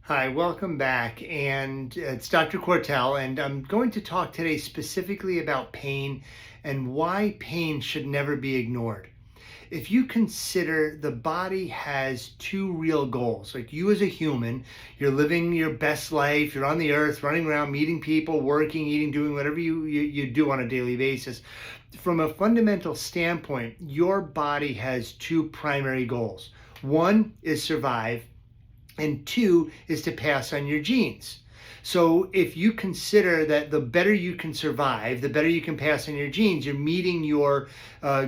Hi, welcome back. And it's Dr. Quartell, and I'm going to talk today specifically about pain and why pain should never be ignored. If you consider the body has two real goals, like you as a human, you're living your best life, you're on the earth, running around, meeting people, working, eating, doing whatever you do on a daily basis. From a fundamental standpoint, your body has two primary goals. One is survive, and two is to pass on your genes. So if you consider that the better you can survive, the better you can pass on your genes, you're meeting your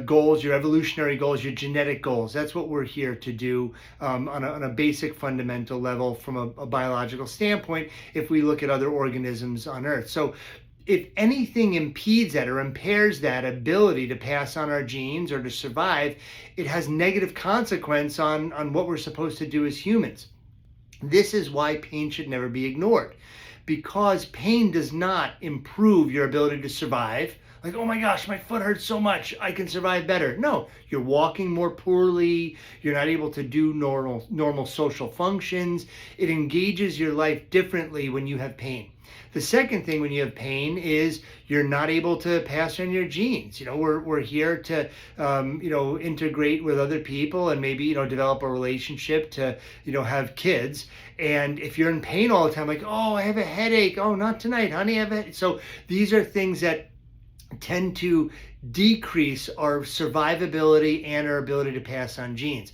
goals, your evolutionary goals, your genetic goals. That's what we're here to do on a basic fundamental level from a biological standpoint if we look at other organisms on Earth. So if anything impedes that or impairs that ability to pass on our genes or to survive, it has negative consequence on what we're supposed to do as humans. This is why pain should never be ignored, because pain does not improve your ability to survive. Like, oh my gosh, my foot hurts so much, I can survive better. No, you're walking more poorly, you're not able to do normal social functions. It engages your life differently when you have pain. The second thing when you have pain is you're not able to pass on your genes. We're here to, integrate with other people and maybe, develop a relationship to, have kids. And if you're in pain all the time, like, oh, I have a headache. Oh, not tonight, honey. I have a headache. So these are things that tend to decrease our survivability and our ability to pass on genes.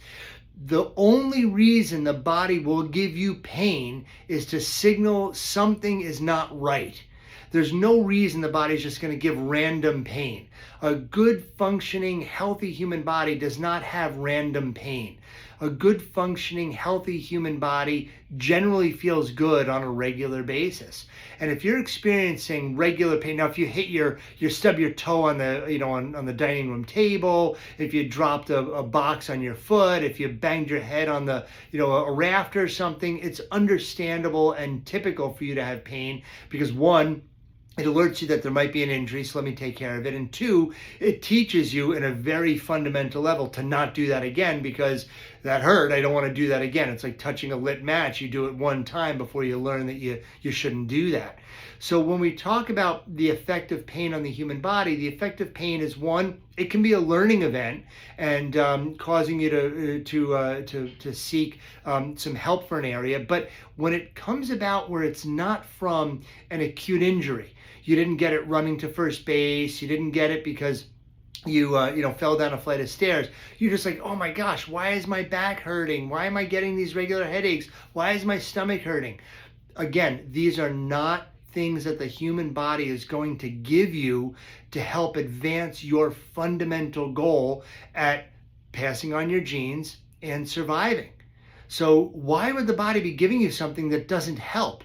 The only reason the body will give you pain is to signal something is not right. There's no reason the body's just going to give random pain. A good functioning, healthy human body does not have random pain. A good functioning, healthy human body generally feels good on a regular basis. And if you're experiencing regular pain, now if you hit you stub your toe on the, on the dining room table, if you dropped a box on your foot, if you banged your head on the, a rafter or something, it's understandable and typical for you to have pain because one, it alerts you that there might be an injury, so let me take care of it. And two, it teaches you in a very fundamental level to not do that again because that hurt. I don't want to do that again. It's like touching a lit match. You do it one time before you learn that you shouldn't do that. So when we talk about the effect of pain on the human body, the effect of pain is one, it can be a learning event and causing you to seek some help for an area. But when it comes about where it's not from an acute injury, you didn't get it running to first base, you didn't get it because you fell down a flight of stairs. You're just like, oh my gosh, why is my back hurting? Why am I getting these regular headaches? Why is my stomach hurting? Again, these are not things that the human body is going to give you to help advance your fundamental goal at passing on your genes and surviving. So why would the body be giving you something that doesn't help?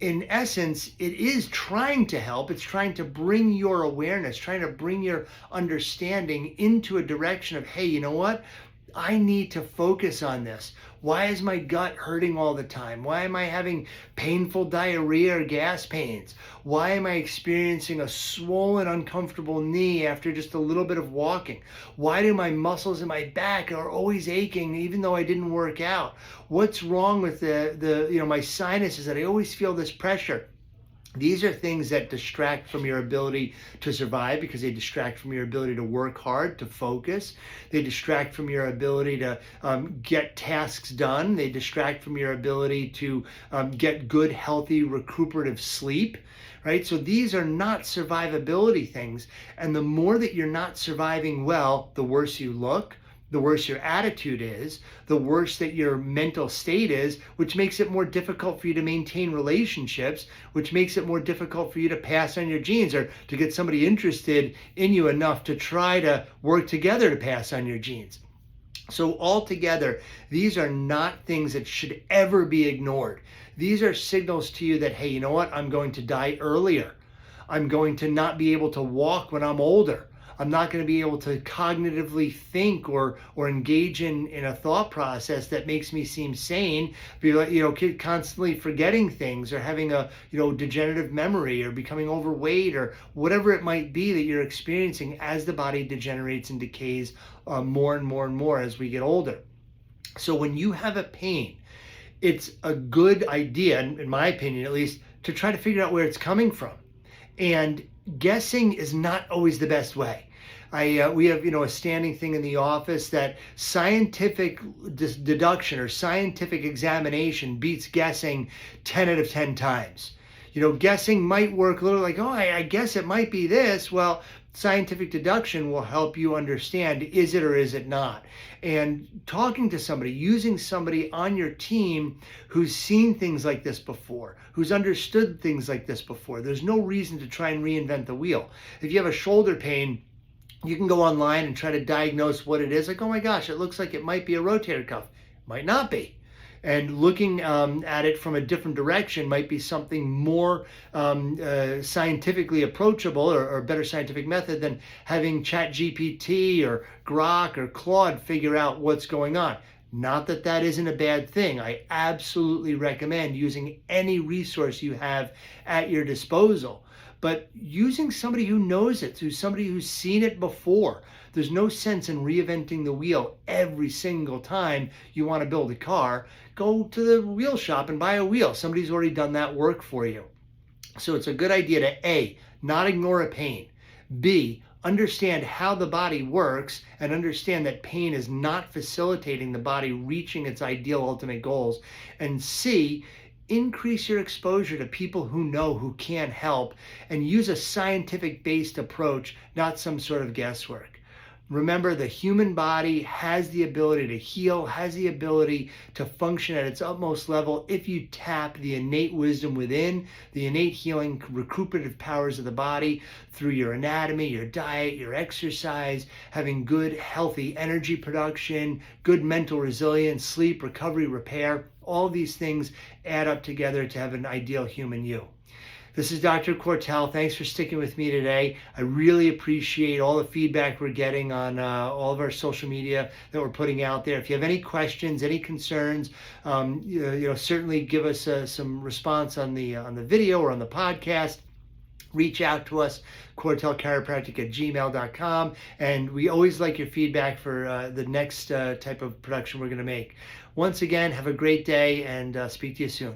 In essence, it is trying to help. It's trying to bring your awareness, trying to bring your understanding into a direction of, hey, you know what? I need to focus on this. Why is my gut hurting all the time? Why am I having painful diarrhea or gas pains? Why am I experiencing a swollen, uncomfortable knee after just a little bit of walking? Why do my muscles in my back are always aching even though I didn't work out? What's wrong with my sinuses that I always feel this pressure? These are things that distract from your ability to survive because they distract from your ability to work hard, to focus. They distract from your ability to get tasks done. They distract from your ability to get good, healthy, recuperative sleep, right? So these are not survivability things. And the more that you're not surviving well, the worse you look, the worse your attitude is, the worse that your mental state is, which makes it more difficult for you to maintain relationships, which makes it more difficult for you to pass on your genes or to get somebody interested in you enough to try to work together to pass on your genes. So altogether, these are not things that should ever be ignored. These are signals to you that, hey, you know what? I'm going to die earlier. I'm going to not be able to walk when I'm older. I'm not going to be able to cognitively think or engage in a thought process that makes me seem sane. Constantly forgetting things or having a degenerative memory or becoming overweight or whatever it might be that you're experiencing as the body degenerates and decays more and more and more as we get older. So when you have a pain, it's a good idea, in my opinion at least, to try to figure out where it's coming from. And guessing is not always the best way. We have a standing thing in the office that scientific deduction or scientific examination beats guessing 10 out of 10 times. Guessing might work a little like, oh, I guess it might be this. Well, scientific deduction will help you understand, is it or is it not? And talking to somebody, using somebody on your team who's seen things like this before, who's understood things like this before. There's no reason to try and reinvent the wheel. If you have a shoulder pain, you can go online and try to diagnose what it is. Like, oh my gosh, it looks like it might be a rotator cuff. Might not be. And looking at it from a different direction might be something more scientifically approachable or better scientific method than having ChatGPT or Grok or Claude figure out what's going on. Not that that isn't a bad thing. I absolutely recommend using any resource you have at your disposal. But using somebody who knows it, somebody who's seen it before. There's no sense in reinventing the wheel every single time you want to build a car. Go to the wheel shop and buy a wheel. Somebody's already done that work for you. So it's a good idea to A, not ignore a pain. B, understand how the body works and understand that pain is not facilitating the body reaching its ideal ultimate goals. And C, increase your exposure to people who know, who can help, and use a scientific-based approach, not some sort of guesswork. Remember, the human body has the ability to heal, has the ability to function at its utmost level if you tap the innate wisdom within, the innate healing, recuperative powers of the body through your anatomy, your diet, your exercise, having good, healthy energy production, good mental resilience, sleep, recovery, repair. All these things add up together to have an ideal human you. This is Dr. Quartell. Thanks for sticking with me today. I really appreciate all the feedback we're getting on all of our social media that we're putting out there. If you have any questions, any concerns, certainly give us some response on the video or on the podcast. Reach out to us, quartellchiropractic@gmail.com. And we always like your feedback for the next type of production we're going to make. Once again, have a great day and speak to you soon.